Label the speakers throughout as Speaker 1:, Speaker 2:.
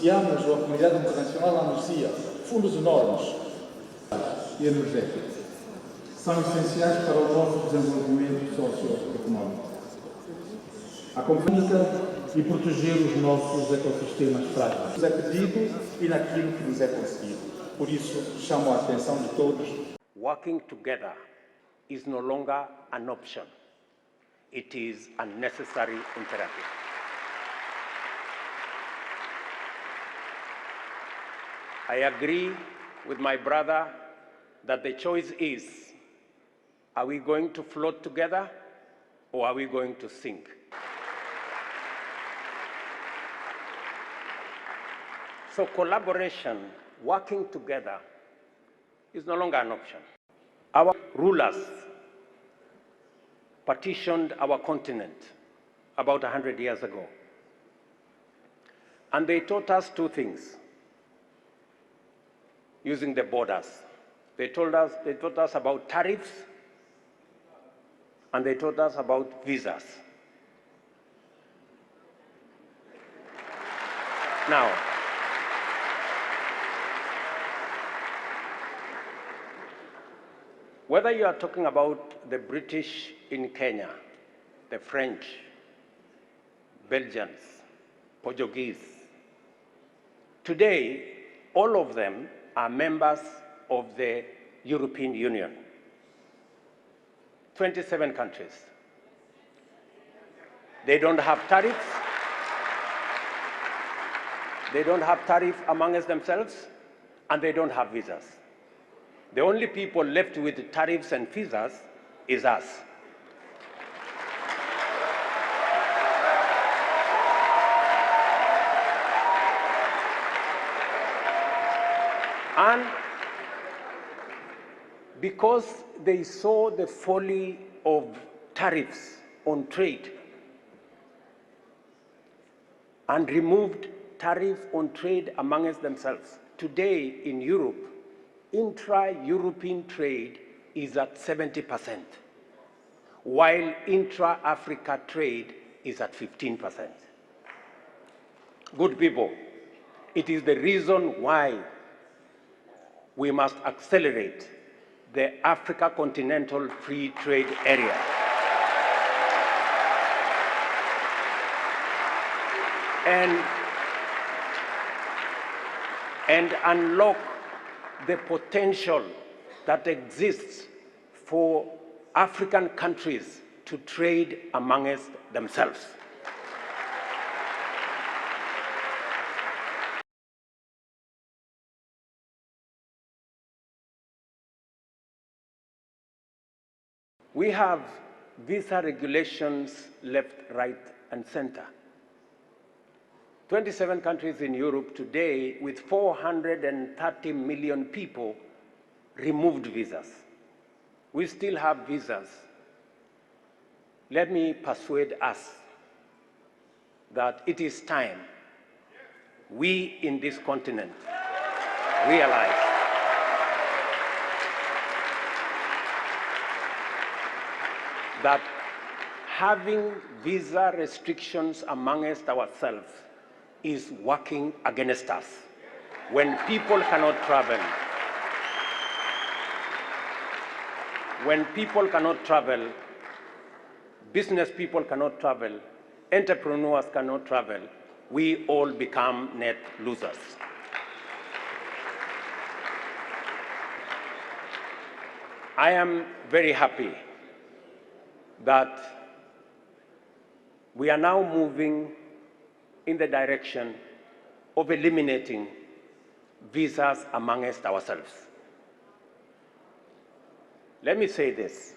Speaker 1: Anunciamos, ou a comunidade internacional anuncia, fundos enormes e energéticos. São essenciais para o nosso desenvolvimento socioeconómico. A confiança e proteger os nossos ecossistemas frágeis. Nos é pedido e naquilo que nos é conseguido. Por isso, chamo a atenção de todos.
Speaker 2: Working together is no longer an option. It is a necessary imperative. I agree with my brother that the choice is, are we going to float together or are we going to sink? So collaboration, working together, is no longer an option. Our rulers partitioned our continent about 100 years ago. And they taught us two things using the borders. They taught us about tariffs, and they taught us about visas. Now, whether you are talking about the British in Kenya, the French, Belgians, Portuguese, today, all of them are members of the European Union. 27 countries. They don't have tariffs. They don't have tariff amongst themselves, and they don't have visas. The only people left with tariffs and visas is us. And because they saw the folly of tariffs on trade and removed tariff on trade amongst themselves, today in Europe, intra-European trade is at 70%, while intra-Africa trade is at 15%. Good people, it is the reason why we must accelerate the Africa Continental Free Trade Area. And unlock the potential that exists for African countries to trade amongst themselves. We have visa regulations left, right, and center. 27 countries in Europe today, with 430 million people, removed visas. We still have visas. Let me persuade us that it is time we in this continent realize that having visa restrictions amongst ourselves is working against us. When people cannot travel, business people cannot travel, entrepreneurs cannot travel, we all become net losers. I am very happy that We are now moving in the direction of eliminating visas amongst ourselves. Let me say this.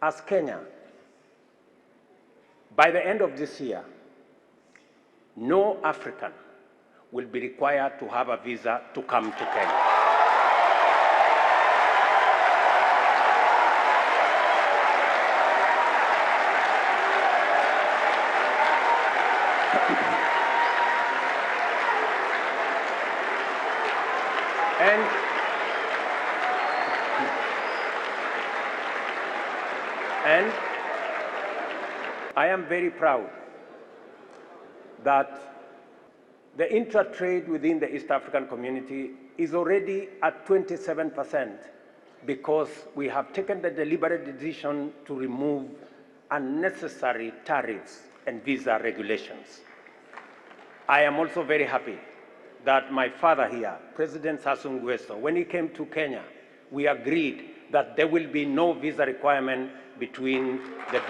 Speaker 2: As Kenya, by the end of this year, no African will be required to have a visa to come to Kenya. And I am very proud that the intra-trade within the East African community is already at 27% because we have taken the deliberate decision to remove unnecessary tariffs and visa regulations. I am also very happy that my father here, President Sassou Nguesso, when he came to Kenya, we agreed that there will be no visa requirement between the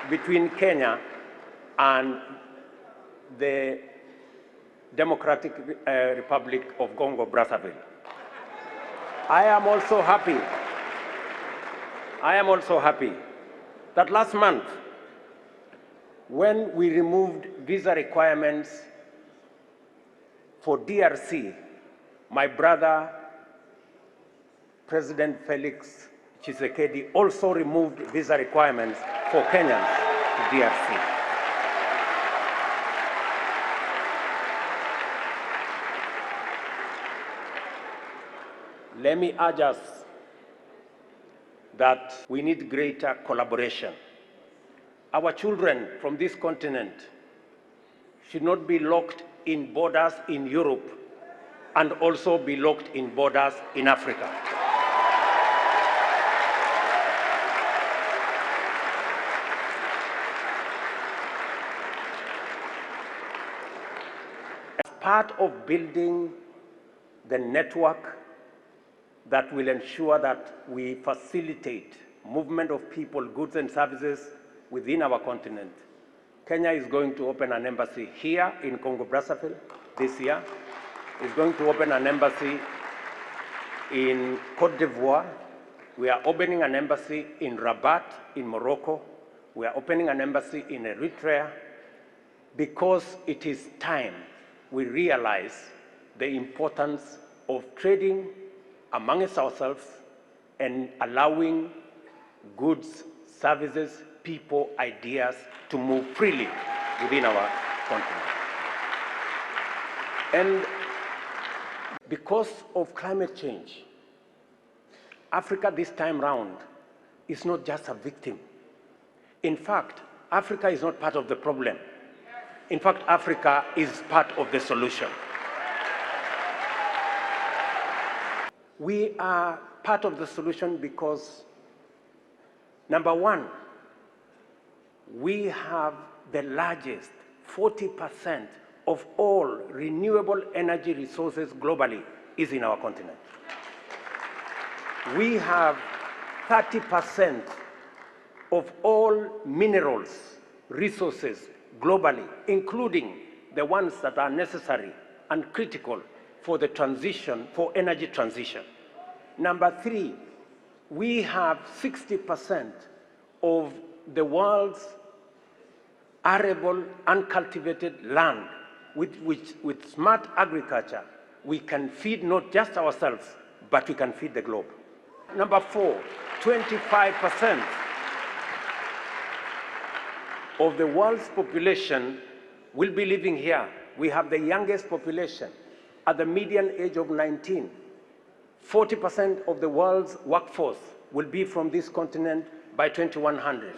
Speaker 2: between Kenya and the Democratic Republic of Congo, Brazzaville. I am also happy that last month, when we removed visa requirements for DRC, my brother, President Felix Tshisekedi, also removed visa requirements for Kenyans to DRC. Let me urge us that we need greater collaboration. Our children from this continent should not be locked in borders in Europe and also be locked in borders in Africa. As part of building the network that will ensure that we facilitate movement of people, goods and services within our continent, Kenya is going to open an embassy here in Congo, Brazzaville this year. It's going to open an embassy in Côte d'Ivoire. We are opening an embassy in Rabat in Morocco. We are opening an embassy in Eritrea because it is time we realize the importance of trading amongst ourselves and allowing goods, services, people, ideas to move freely within our continent. And because of climate change, Africa this time round is not just a victim. In fact, Africa is not part of the problem. In fact, Africa is part of the solution. We are part of the solution because, number one, we have the largest 40% of all renewable energy resources globally is in our continent. We have 30% of all minerals resources globally, including the ones that are necessary and critical for the transition, for energy transition. Number three, we have 60% of the world's arable, uncultivated land, with smart agriculture, we can feed not just ourselves, but we can feed the globe. Number four, 25% of the world's population will be living here. We have the youngest population at the median age of 19. 40% of the world's workforce will be from this continent by 2100.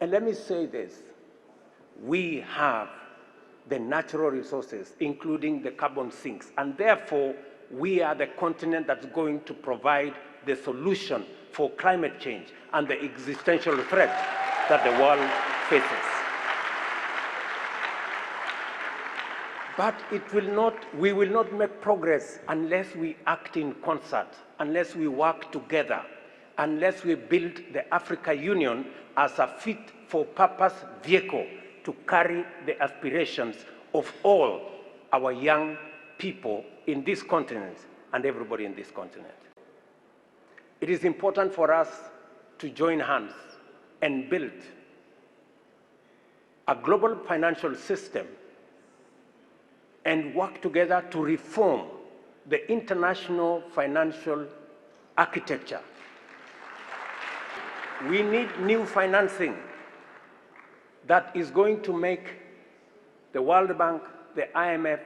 Speaker 2: And let me say this, we have the natural resources, including the carbon sinks, and therefore we are the continent that's going to provide the solution for climate change and the existential threat that the world faces. But we will not make progress unless we act in concert, unless we work together, unless we build the Africa Union as a fit-for-purpose vehicle to carry the aspirations of all our young people in this continent and everybody in this continent. It is important for us to join hands and build a global financial system and work together to reform the international financial architecture. We need new financing that is going to make the World Bank, the IMF,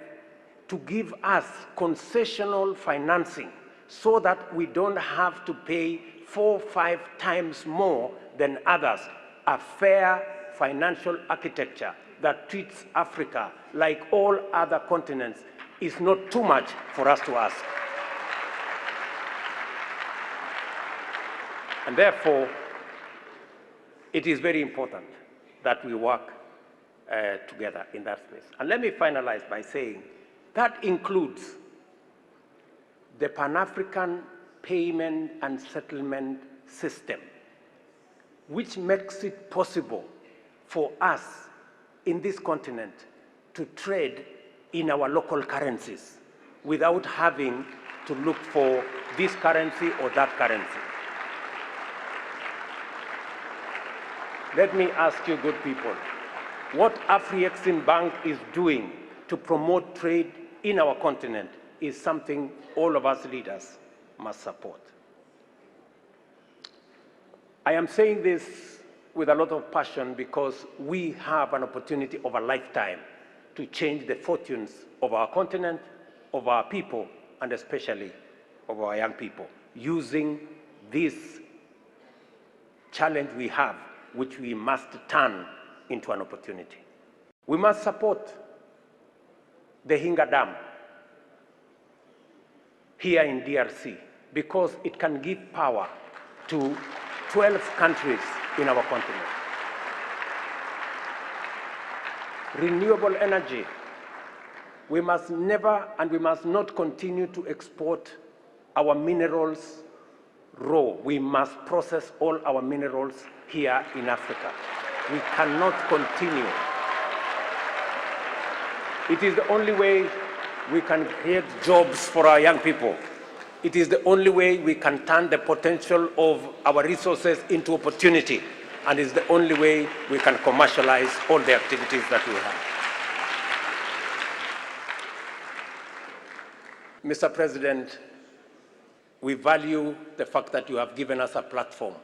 Speaker 2: to give us concessional financing so that we don't have to pay 4 or 5 times more than others. A fair financial architecture that treats Africa like all other continents is not too much for us to ask. And therefore, it is very important that we work together in that space. And let me finalize by saying that includes the Pan-African payment and settlement system, which makes it possible for us in this continent to trade in our local currencies without having to look for this currency or that currency. Let me ask you, good people, what Afreximbank is doing to promote trade in our continent is something all of us leaders must support. I am saying this with a lot of passion because we have an opportunity of a lifetime to change the fortunes of our continent, of our people, and especially of our young people, using this challenge we have, which we must turn into an opportunity. We must support the Hinga Dam here in DRC because it can give power to 12 countries in our continent. Renewable energy. We must never and we must not continue to export our minerals raw. We must process all our minerals here in Africa. We cannot continue. It is the only way we can create jobs for our young people. It is the only way we can turn the potential of our resources into opportunity, and it's the only way we can commercialize all the activities that we have. Mr. President, we value the fact that you have given us a platform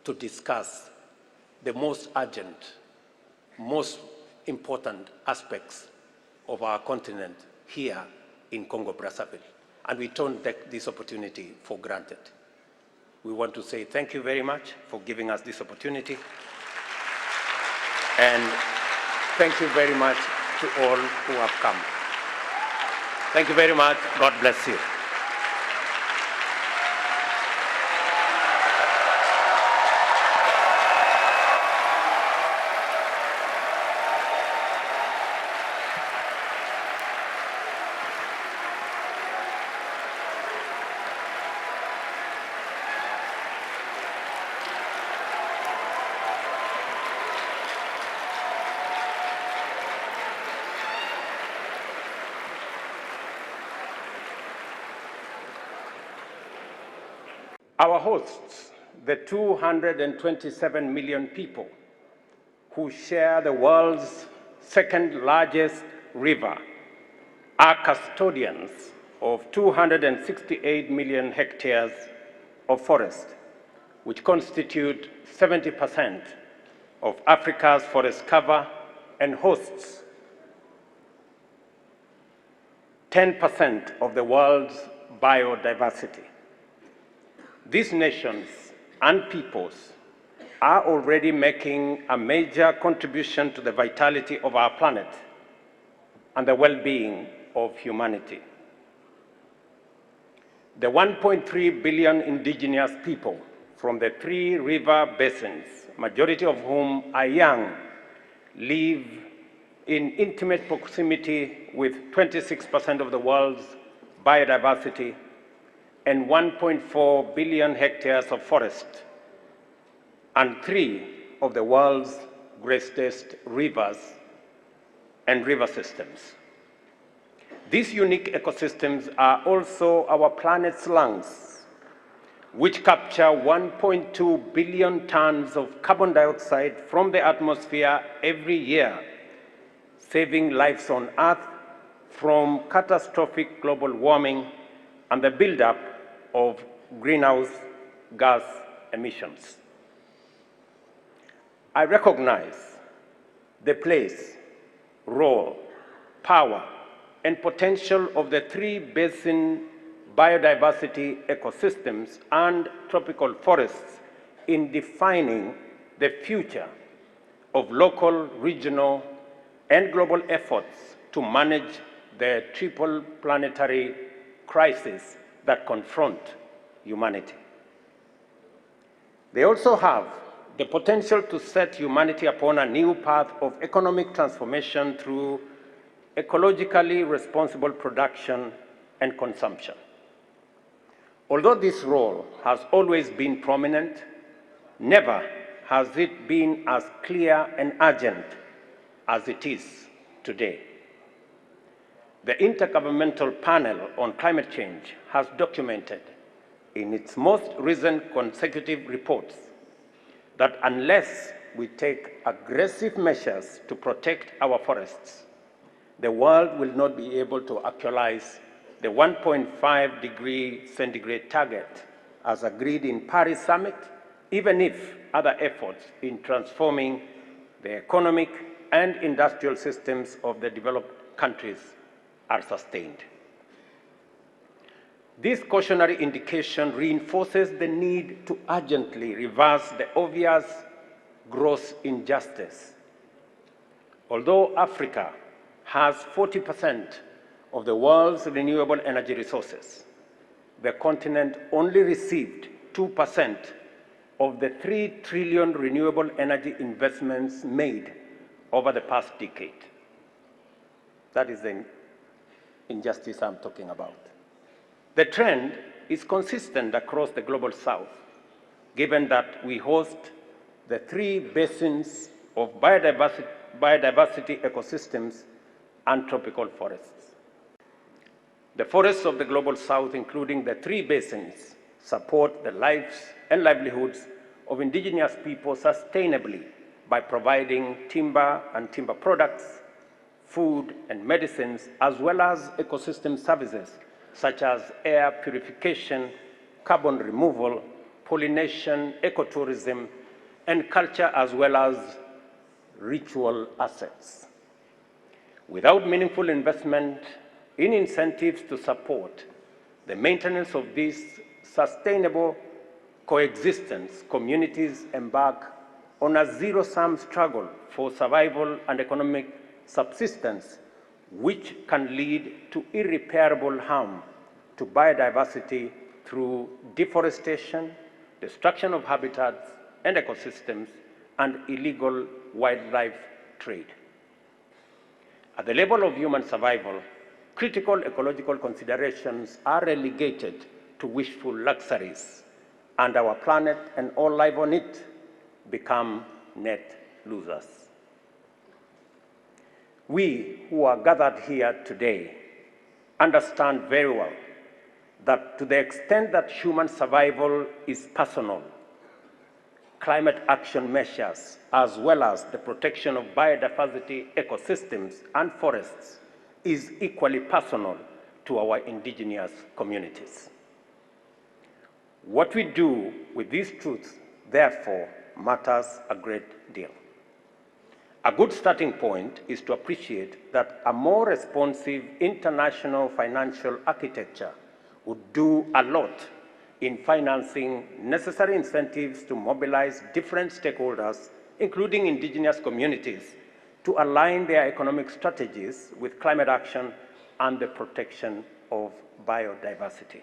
Speaker 2: to discuss the most urgent, most important aspects of our continent here in Congo-Brazzaville. And we don't take this opportunity for granted. We want to say thank you very much for giving us this opportunity. And thank you very much to all who have come. Thank you very much. God bless you. Our hosts, the 227 million people who share the world's second largest river, are custodians of 268 million hectares of forest, which constitute 70% of Africa's forest cover and hosts 10% of the world's biodiversity. These nations and peoples are already making a major contribution to the vitality of our planet and the well-being of humanity. The 1.3 billion indigenous people from the 3 river basins, majority of whom are young, live in intimate proximity with 26% of the world's biodiversity and 1.4 billion hectares of forest, and 3 of the world's greatest rivers and river systems. These unique ecosystems are also our planet's lungs, which capture 1.2 billion tons of carbon dioxide from the atmosphere every year, saving lives on Earth from catastrophic global warming and the buildup of greenhouse gas emissions. I recognize the place, role, power, and potential of the 3 basin biodiversity ecosystems and tropical forests in defining the future of local, regional, and global efforts to manage the triple planetary crisis that confront humanity. They also have the potential to set humanity upon a new path of economic transformation through ecologically responsible production and consumption. Although this role has always been prominent, never has it been as clear and urgent as it is today. The Intergovernmental Panel on Climate Change has documented in its most recent consecutive reports that unless we take aggressive measures to protect our forests, the world will not be able to actualize the 1.5 degree centigrade target as agreed in Paris Summit, even if other efforts in transforming the economic and industrial systems of the developed countries are sustained. This cautionary indication reinforces the need to urgently reverse the obvious gross injustice. Although Africa has 40% of the world's renewable energy resources, the continent only received 2% of the 3 trillion renewable energy investments made over the past decade. That is the injustice I'm talking about. The trend is consistent across the global south, given that we host the 3 basins of biodiversity ecosystems and tropical forests. The forests of the global south, including the 3 basins, support the lives and livelihoods of indigenous people sustainably by providing timber and timber products, food and medicines, as well as ecosystem services such as air purification, carbon removal, pollination, ecotourism, and culture, as well as ritual assets. Without meaningful investment in incentives to support the maintenance of this sustainable coexistence, communities embark on a zero-sum struggle for survival and economic subsistence, which can lead to irreparable harm to biodiversity through deforestation, destruction of habitats and ecosystems, and illegal wildlife trade. At the level of human survival, critical ecological considerations are relegated to wishful luxuries, and our planet and all life on it become net losers. We who are gathered here today understand very well that to the extent that human survival is personal, climate action measures, as well as the protection of biodiversity ecosystems and forests, is equally personal to our indigenous communities. What we do with these truths, therefore, matters a great deal. A good starting point is to appreciate that a more responsive international financial architecture would do a lot in financing necessary incentives to mobilize different stakeholders, including indigenous communities, to align their economic strategies with climate action and the protection of biodiversity.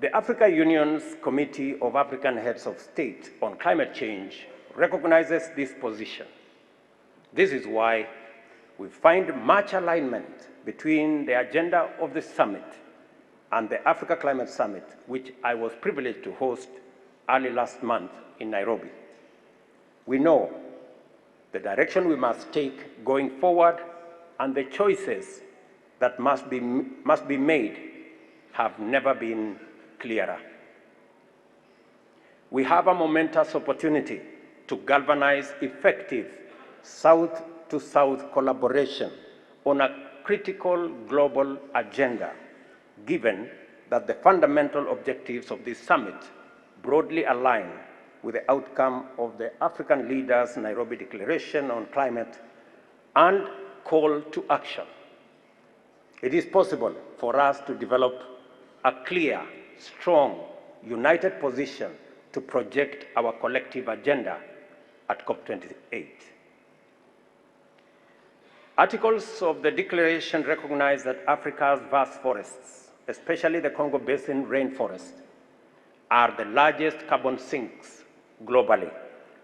Speaker 2: The African Union's Committee of African Heads of State on Climate Change recognizes this position This is why we find much alignment between the agenda of the summit and the Africa Climate Summit, which I was privileged to host early last month in Nairobi. We know the direction we must take going forward and the choices that must be made have never been clearer. We have a momentous opportunity to galvanize effective South-to-South collaboration on a critical global agenda, given that the fundamental objectives of this summit broadly align with the outcome of the African leaders' Nairobi Declaration on Climate and call to action. It is possible for us to develop a clear, strong, united position to project our collective agenda at COP28. Articles of the Declaration recognize that Africa's vast forests, especially the Congo Basin rainforest, are the largest carbon sinks globally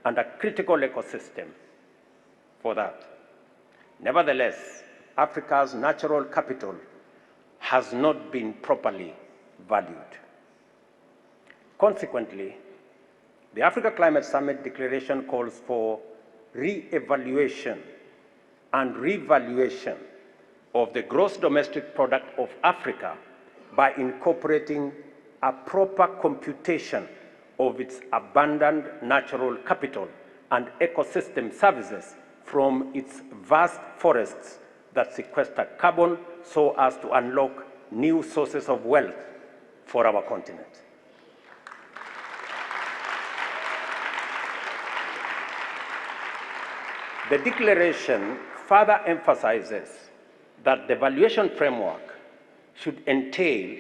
Speaker 2: and a critical ecosystem for that. Nevertheless, Africa's natural capital has not been properly valued. Consequently, the Africa Climate Summit Declaration calls for re-evaluation and revaluation of the gross domestic product of Africa by incorporating a proper computation of its abundant natural capital and ecosystem services from its vast forests that sequester carbon so as to unlock new sources of wealth for our continent. The declaration further emphasizes that the valuation framework should entail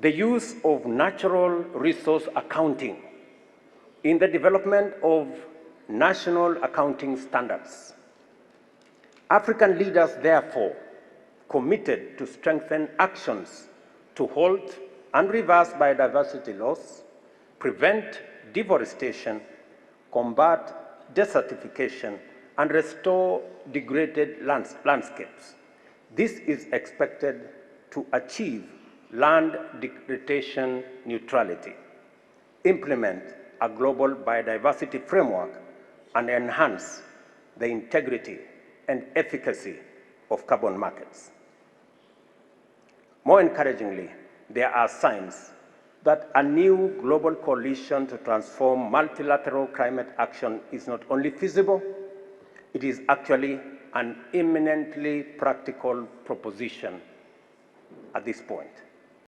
Speaker 2: the use of natural resource accounting in the development of national accounting standards. African leaders, therefore, committed to strengthen actions to halt and reverse biodiversity loss, prevent deforestation, combat desertification, and restore degraded landscapes. This is expected to achieve land degradation neutrality, implement a global biodiversity framework, and enhance the integrity and efficacy of carbon markets. More encouragingly, there are signs that a new global coalition to transform multilateral climate action is not only feasible, it is actually an eminently practical proposition at this point.